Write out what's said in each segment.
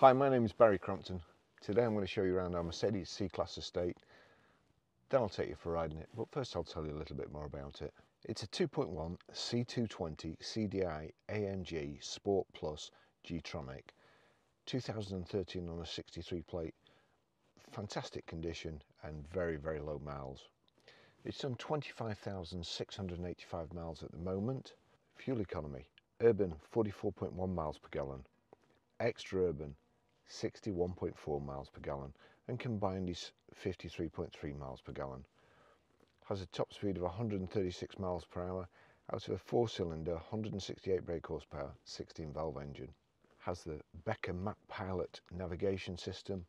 Hi, my name is Barrie Crampton. Today I'm going to show you around our Mercedes C-Class estate. Then I'll take you for riding it, but first I'll tell you a little bit more about it. It's a 2.1 C220 CDI AMG Sport Plus G-Tronic, 2013 on a 63 plate, fantastic condition and very low miles. It's done 25,685 miles at the moment. Fuel economy, urban 44.1 miles per gallon, extra urban 61.4 miles per gallon, and combined is 53.3 miles per gallon. Has a top speed of 136 miles per hour out of a 4-cylinder 168 brake horsepower 16 valve engine. Has the Becker Map Pilot navigation system,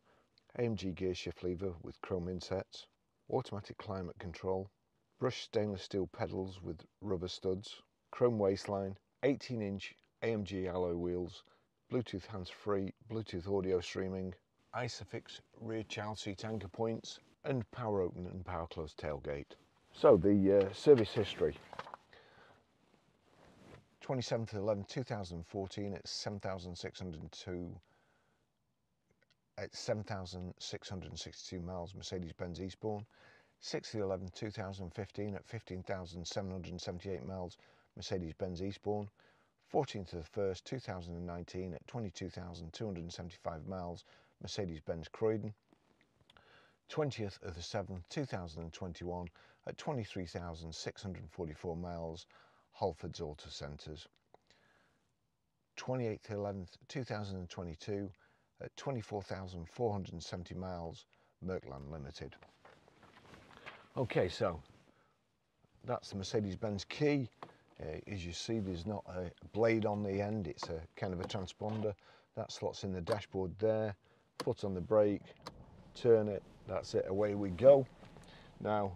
AMG gear shift lever with chrome insets, automatic climate control, brushed stainless steel pedals with rubber studs, chrome waistline, 18-inch AMG alloy wheels, Bluetooth hands-free, Bluetooth audio streaming, Isofix rear child seat anchor points, and power open and power close tailgate. So the service history. 27/11/2014 at 7,662 miles, Mercedes-Benz Eastbourne. 6/11/2015 at 15,778 miles, Mercedes-Benz Eastbourne. 14/1/2019 at 22,275 miles, Mercedes-Benz Croydon. 20/7/2021 at 23,644 miles, Halfords Auto Centres. 28/11/2022 at 24,470 miles, Merkland Limited. Okay, so that's the Mercedes-Benz key. As you see, there's not a blade on the end, it's a kind of a transponder. That slots in the dashboard there, foot on the brake, turn it, that's it, away we go. Now,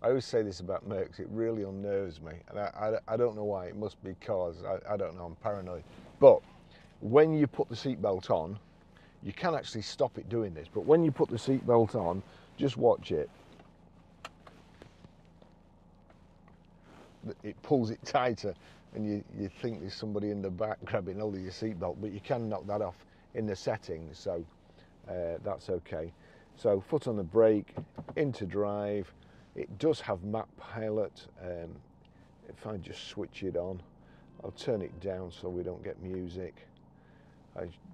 I always say this about Mercs, it really unnerves me, and I don't know why. It must be cars, I don't know, I'm paranoid. But when you put the seatbelt on, you can actually stop it doing this, but when you put the seatbelt on, just watch it. It pulls it tighter, and you think there's somebody in the back grabbing hold of your seatbelt, but you can knock that off in the settings, so that's okay. So foot on the brake, into drive. It does have Map Pilot. If I just switch it on, I'll turn it down so we don't get music.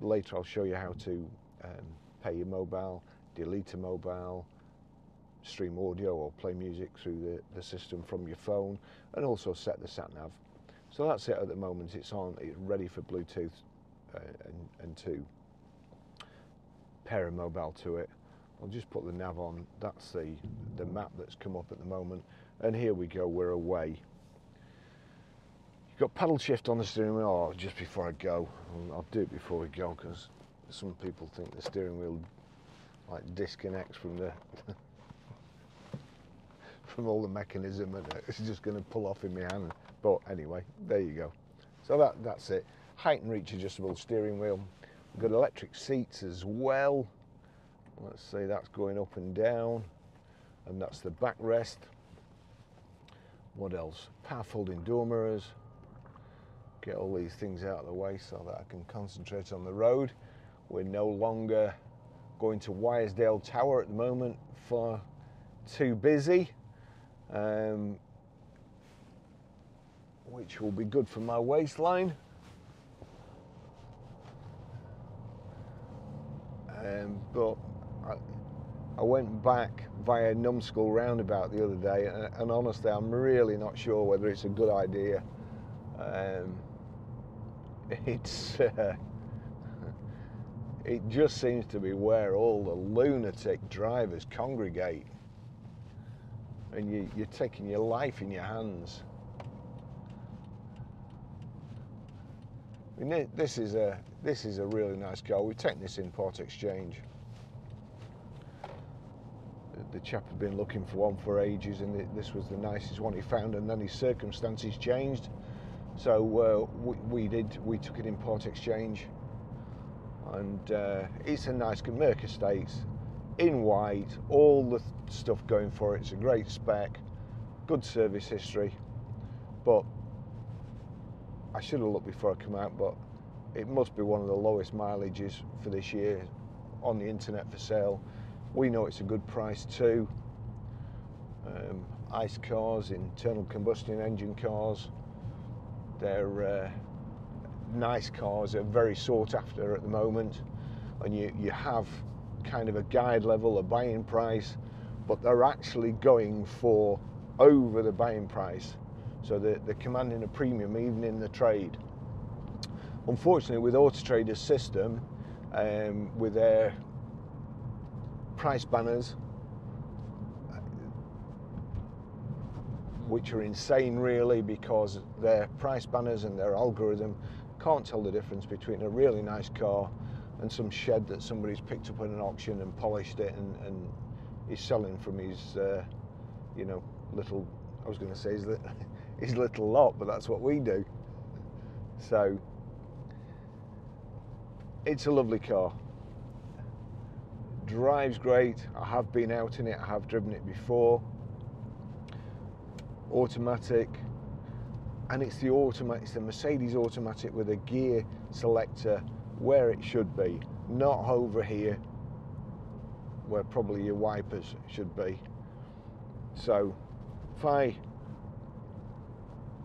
Later I'll show you how to pay your mobile, delete a mobile, stream audio or play music through the system from your phone, and also set the Sat Nav. So that's it at the moment. It's on, it's ready for Bluetooth and to pair a mobile to it. I'll just put the nav on. That's the map that's come up at the moment, and here we go, we're away. You've got paddle shift on the steering wheel. Oh, just before I go, I'll do it before we go, because some people think the steering wheel like disconnects from the from all the mechanism, and it's just going to pull off in my hand. But anyway, there you go. So that's it. Height and reach adjustable steering wheel. We've got electric seats as well. Let's say that's going up and down, and that's the backrest. What else? Power folding door mirrors. Get all these things out of the way so that I can concentrate on the road. We're no longer going to Wyresdale Tower at the moment, far too busy. Which will be good for my waistline. But I went back via Numskull roundabout the other day, and honestly I'm really not sure whether it's a good idea. It just seems to be where all the lunatic drivers congregate, and you're taking your life in your hands. I mean, this is a really nice car. We've taken this in part exchange. The chap had been looking for one for ages, and this was the nicest one he found, and then his circumstances changed, so we took it in part exchange, and it's a nice Merc Estates in white, all the stuff going for it. It's a great spec, good service history, but I should have looked before I come out, but It must be one of the lowest mileages for this year on the internet for sale. We know it's a good price too. ICE cars, internal combustion engine cars, they're nice cars, are very sought after at the moment, and you have kind of a guide level, a buying price, but they're actually going for over the buying price, so they're commanding a premium even in the trade. Unfortunately, with Autotrader's system, with their price banners, which are insane really, because their price banners and their algorithm can't tell the difference between a really nice car and some shed that somebody's picked up at an auction and polished it and is selling from his, you know, little, I was going to say his little lot, but that's what we do. So it's a lovely car. Drives great. I have been out in it. I have driven it before. Automatic, and it's the automatic. It's the Mercedes automatic with a gear selector where it should be, not over here where probably your wipers should be. So if I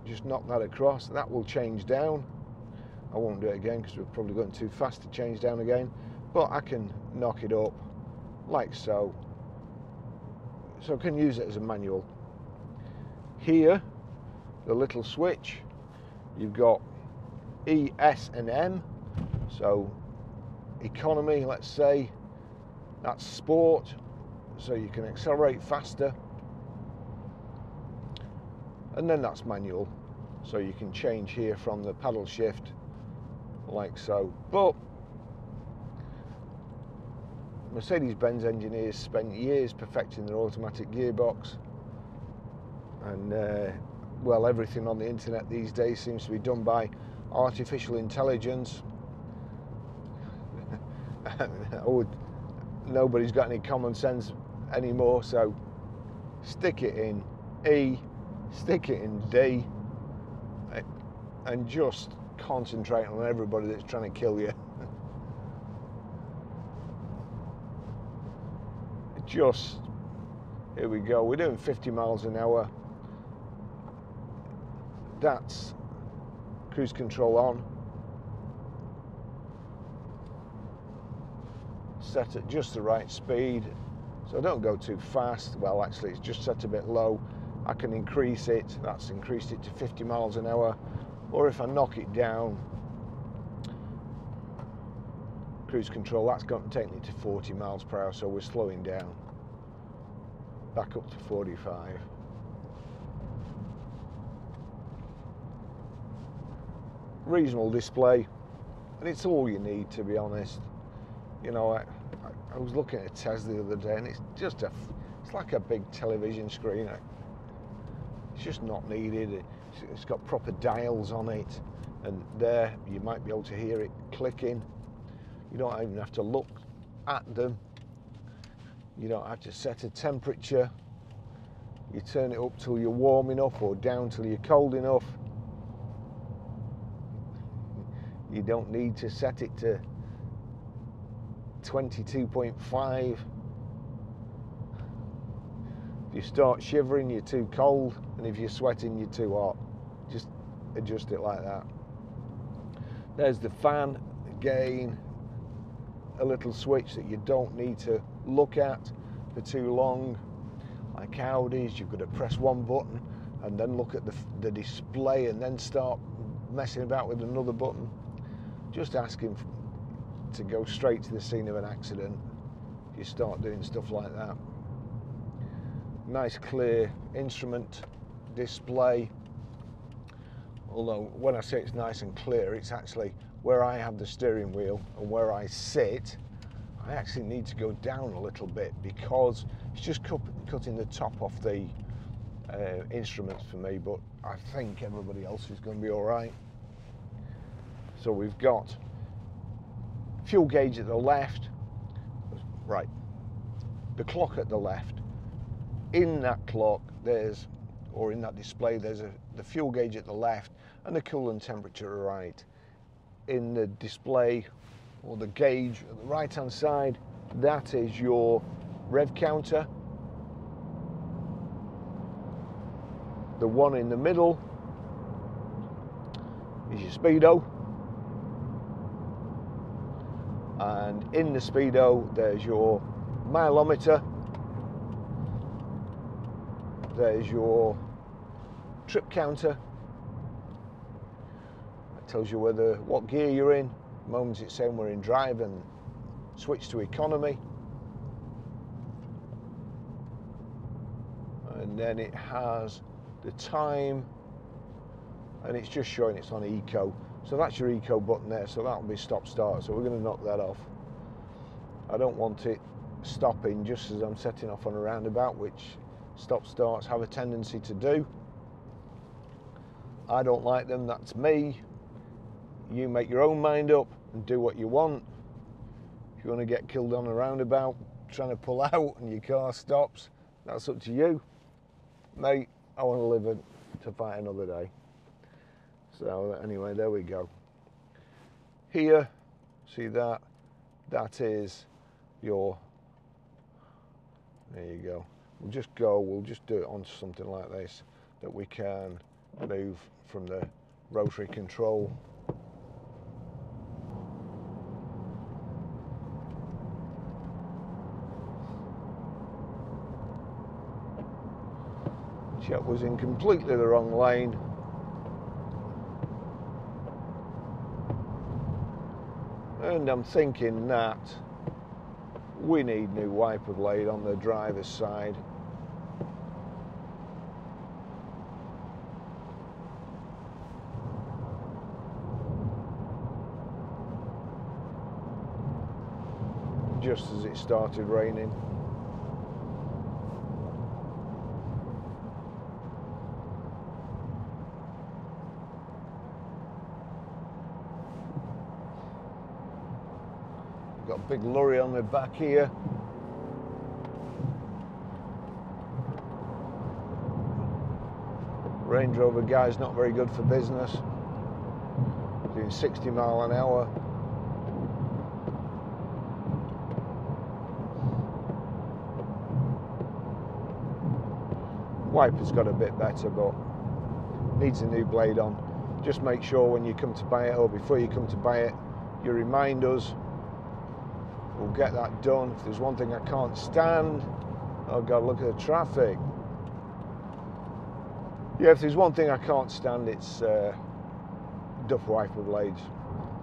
just knock that across, that will change down. I won't do it again because we're probably going too fast to change down again, but I can knock it up like so. So I can use it as a manual. Here, the little switch, you've got E, S and M. So economy, let's say, that's sport, so you can accelerate faster. And then that's manual, so you can change here from the paddle shift like so. But Mercedes-Benz engineers spent years perfecting their automatic gearbox, and well, everything on the internet these days seems to be done by artificial intelligence. Nobody's got any common sense anymore, so stick it in E, stick it in D, and just concentrate on everybody that's trying to kill you. Just, here we go, we're doing 50 miles an hour. That's cruise control on. Set at just the right speed, so don't go too fast. Well, actually it's just set a bit low. I can increase it. That's increased it to 50 miles an hour. Or if I knock it down, cruise control, that's going to take me to 40 miles per hour, so we're slowing down. Back up to 45. Reasonable display, and it's all you need, to be honest. You know, I was looking at a Tesla the other day, and it's just it's like a big television screen. It's just not needed. It's got proper dials on it, and there you might be able to hear it clicking. You don't even have to look at them. You don't have to set a temperature. You turn it up till you're warm enough or down till you're cold enough. You don't need to set it to 22.5. If you start shivering, you're too cold, and if you're sweating, you're too hot. Just adjust it like that. There's the fan, again, a little switch that you don't need to look at for too long. Like Audi's, you've got to press one button and then look at the display and then start messing about with another button. Just ask him to go straight to the scene of an accident if you start doing stuff like that. Nice clear instrument display. Although when I say it's nice and clear, it's actually where I have the steering wheel and where I sit, I actually need to go down a little bit because it's just cutting the top off the instruments for me, but I think everybody else is going to be all right. So we've got fuel gauge at the left, right, the clock at the left. In that clock there's, or in that display, there's the fuel gauge at the left and the coolant temperature right. in the display or the gauge at the right hand side, that is your rev counter. The one in the middle is your speedo, and in the speedo there's your mileometer, there's your trip counter. It tells you what gear you're in. At the moment it's saying we're in drive, and switch to economy. And then it has the time, and it's just showing it's on eco. So that's your eco button there, so that'll be stop start. So we're going to knock that off. I don't want it stopping just as I'm setting off on a roundabout, which stop starts have a tendency to do. I don't like them, that's me. You make your own mind up and do what you want. If you want to get killed on a roundabout trying to pull out and your car stops, that's up to you. Mate, I want to live to fight another day. So anyway, there we go. Here, see that? That is your, there you go. We'll just do it onto something like this, that we can move from the rotary control. Chet was in completely the wrong lane. And I'm thinking that we need new wiper blade on the driver's side. Just as it started raining. Got a big lorry on the back here. Range Rover guy's not very good for business. Doing 60 mile an hour. Wiper's got a bit better, but needs a new blade on. Just make sure when you come to buy it, or before you come to buy it, you remind us. We'll get that done. If there's one thing I can't stand, oh God, look at the traffic. Yeah, if there's one thing I can't stand, it's Duff wiper blades.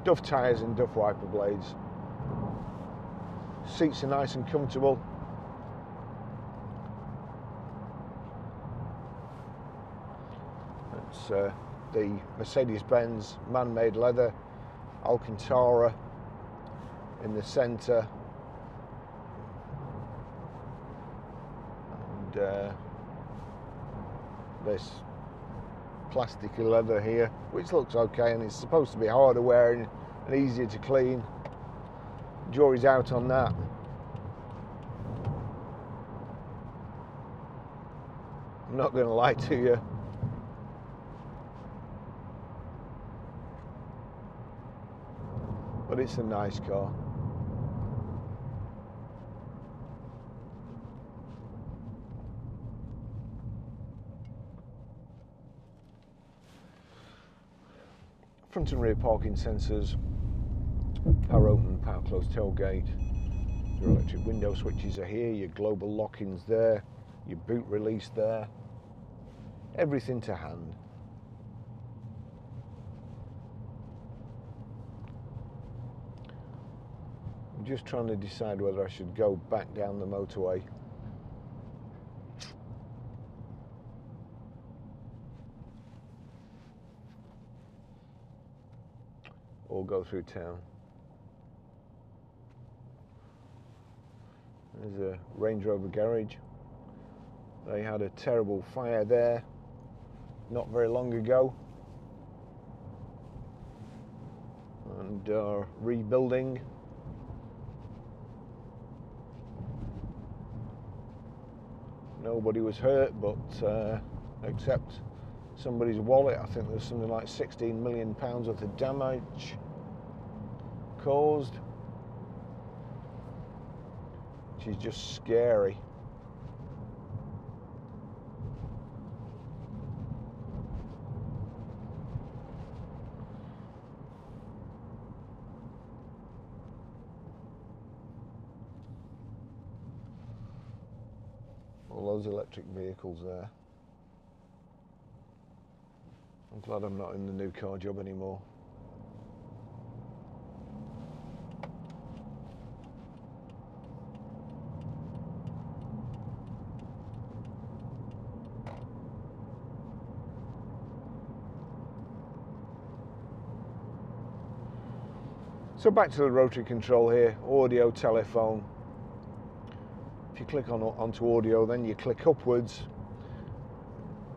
Duff tyres and Duff wiper blades. Seats are nice and comfortable. It's the Mercedes-Benz man-made leather, Alcantara in the centre, and this plasticky leather here, which looks okay, and it's supposed to be harder wearing and easier to clean. Jury's out on that. I'm not going to lie to you. But it's a nice car. Front and rear parking sensors, power open, power close tailgate, your electric window switches are here, your global lock-ins there, your boot release there, everything to hand. I'm just trying to decide whether I should go back down the motorway. Or go through town. There's a Range Rover garage. They had a terrible fire there not very long ago and are rebuilding. Nobody was hurt, but except somebody's wallet. I think there's something like £16 million worth of damage. caused, which is just scary. All those electric vehicles there. I'm glad I'm not in the new car job anymore. So back to the rotary control here, audio, telephone. If you click onto audio, then you click upwards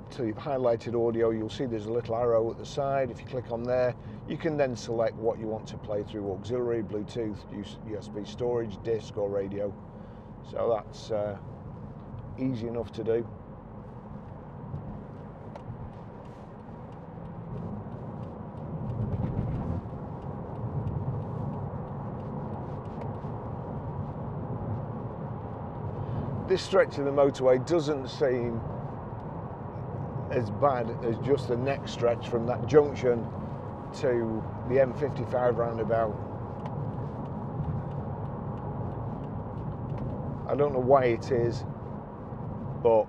till you've highlighted audio. You'll see there's a little arrow at the side. If you click on there, you can then select what you want to play through: auxiliary, Bluetooth, USB storage, disc or radio. So that's easy enough to do. This stretch of the motorway doesn't seem as bad as just the next stretch from that junction to the M55 roundabout. I don't know why it is, but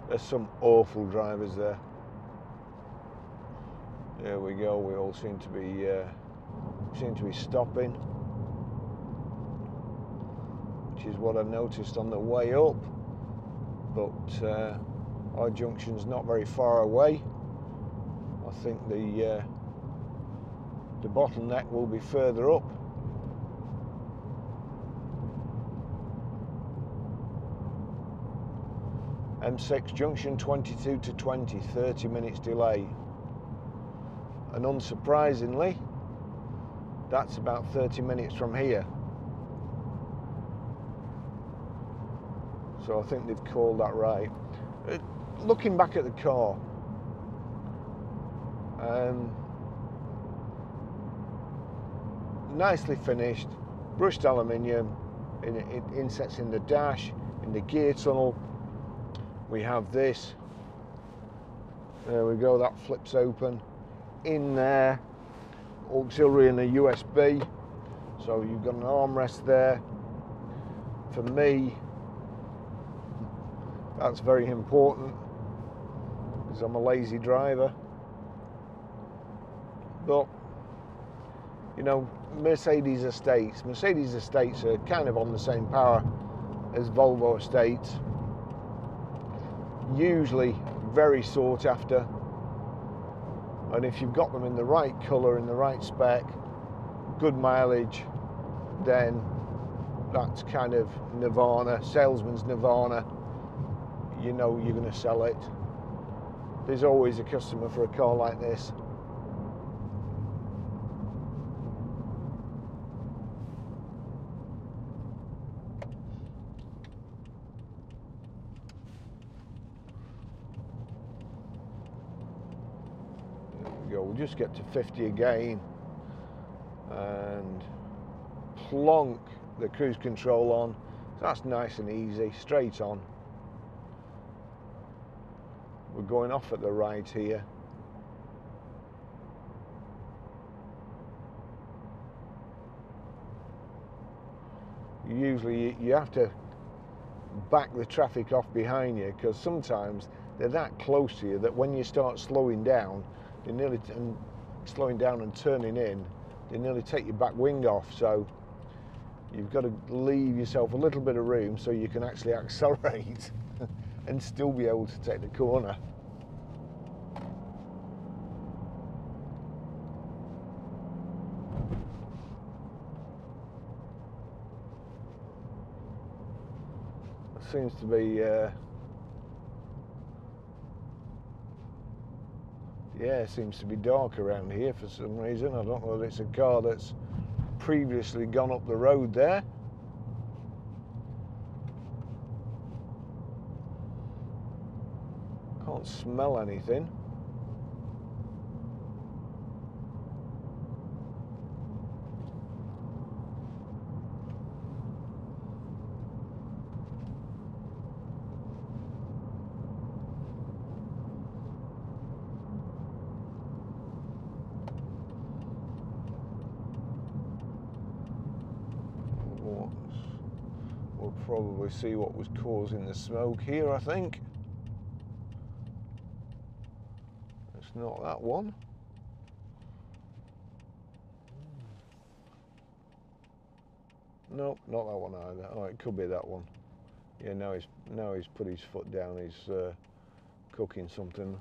there's some awful drivers there. There we go. We all seem to be stopping, which is what I noticed on the way up. But our junction's not very far away. I think the bottleneck will be further up. M6 junction 22 to 20, 30 minutes delay. And unsurprisingly, that's about 30 minutes from here. So I think they've called that right. Looking back at the car, nicely finished, brushed aluminium, insets in the dash, in the gear tunnel. We have this, there we go, that flips open. In there, auxiliary and a USB, so you've got an armrest there. For me, that's very important, because I'm a lazy driver. But, you know, Mercedes estates are kind of on the same power as Volvo estates. Usually very sought after, and if you've got them in the right colour, in the right spec, good mileage, then that's kind of nirvana, salesman's nirvana. You know you're going to sell it. There's always a customer for a car like this. We'll just get to 50 again and plonk the cruise control on. So that's nice and easy, straight on. We're going off at the right here. Usually you have to back the traffic off behind you, because sometimes they're that close to you that when you start slowing down, slowing down and turning in, they nearly take your back wing off. So you've got to leave yourself a little bit of room so you can actually accelerate and still be able to take the corner. It seems to be yeah, it seems to be dark around here for some reason. I don't know whether it's a car that's previously gone up the road there. Can't smell anything. probably see what was causing the smoke here, I think. It's not that one. Nope, not that one either. Oh, it could be that one. Yeah, now he's put his foot down. He's cooking something.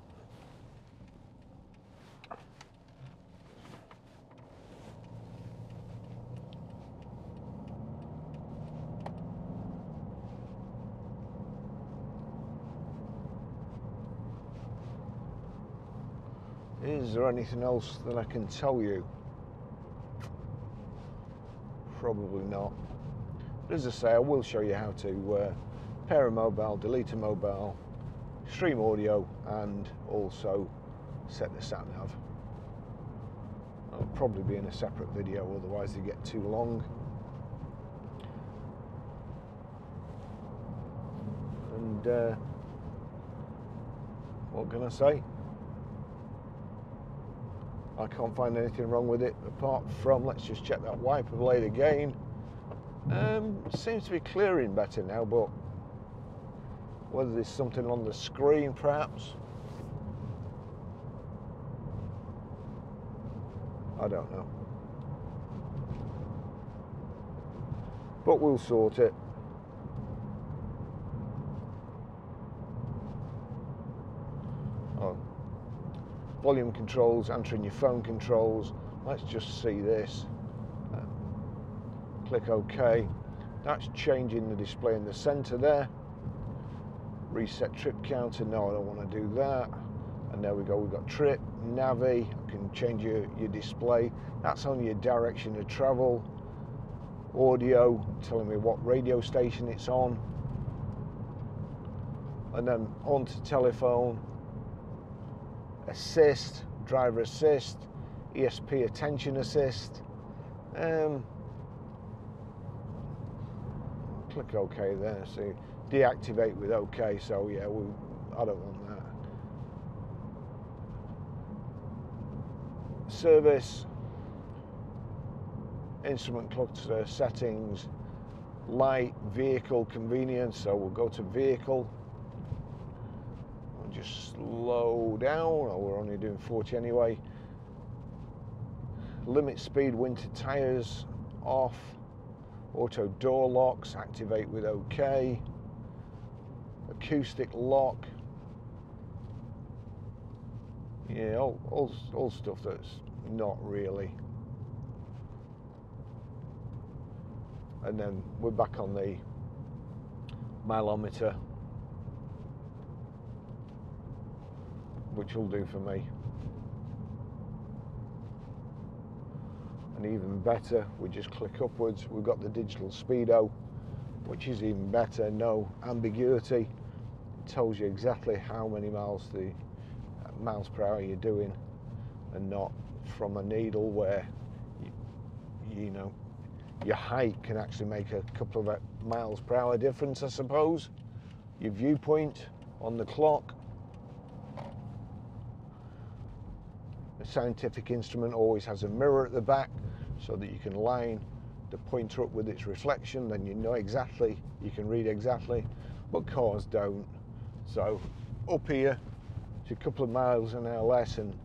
Is there anything else that I can tell you? Probably not. But as I say, I will show you how to pair a mobile, delete a mobile, stream audio, and also set the Sat Nav. I'll probably be in a separate video, otherwise they get too long. And what can I say? I can't find anything wrong with it apart from, let's just check that wiper blade again. Seems to be clearing better now, but whether there's something on the screen perhaps, I don't know. But we'll sort it. Oh. Volume controls, entering your phone controls. Let's just see this. Click OK. That's changing the display in the center there. Reset trip counter. No, I don't want to do that. And there we go, we've got trip, navi. I can change your display. That's on your direction of travel. Audio, telling me what radio station it's on. And then onto telephone. Assist, driver assist, ESP attention assist. Click OK there. See, deactivate with OK. So yeah, I don't want that. Service, instrument cluster settings, light, vehicle, convenience. So we'll go to vehicle. Just slow down. Oh, we're only doing 40 anyway. Limit speed, winter tires off. Auto door locks, activate with OK. Acoustic lock. Yeah, all stuff that's not really. And then we're back on the mileometer, which will do for me. And even better, we just click upwards. We've got the digital speedo, which is even better. No ambiguity. It tells you exactly how many miles per hour you're doing, and not from a needle where you know your height can actually make a couple of miles per hour difference, I suppose. Your viewpoint on the clock. A scientific instrument always has a mirror at the back so that you can line the pointer up with its reflection, then you know exactly, you can read exactly, but cars don't. So up here, it's a couple of miles an hour less, and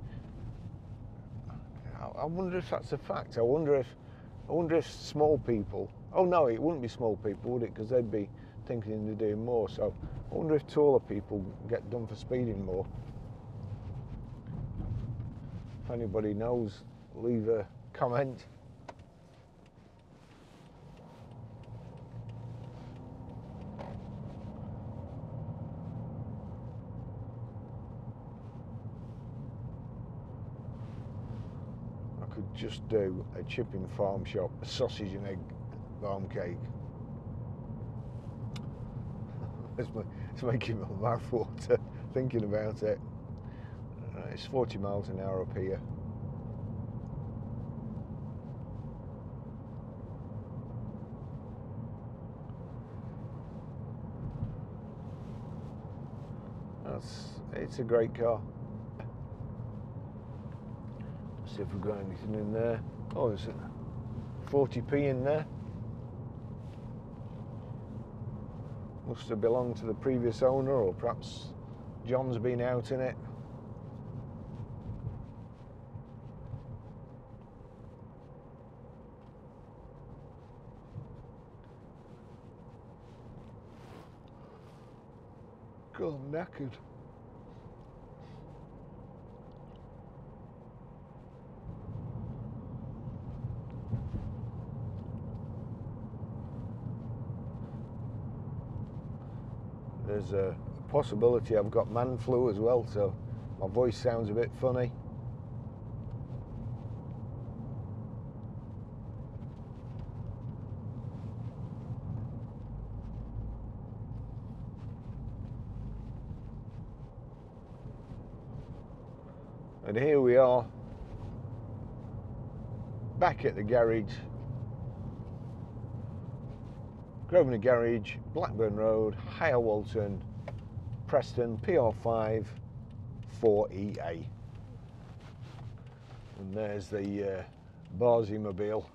I wonder if that's a fact. I wonder if small people, oh no, it wouldn't be small people, would it? Because they'd be thinking they're doing more. So I wonder if taller people get done for speeding more. If anybody knows, leave a comment. I could just do a chipping farm shop, a sausage and egg farm cake. It's making my mouth water thinking about it. It's 40 miles an hour up here. It's a great car. Let's see if we've got anything in there. Oh, there's a 40p in there. Must have belonged to the previous owner, or perhaps John's been out in it. God, I'm knackered. There's a possibility I've got man flu as well, so my voice sounds a bit funny. And here we are, back at the garage, Grosvenor Garage, Blackburn Road, Higher Walton, Preston, PR5 4EA. And there's the Barrie mobile.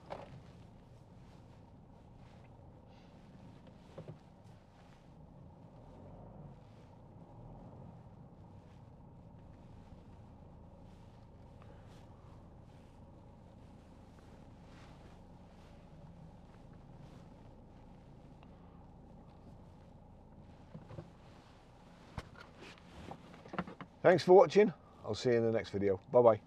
Thanks for watching. I'll see you in the next video. Bye bye.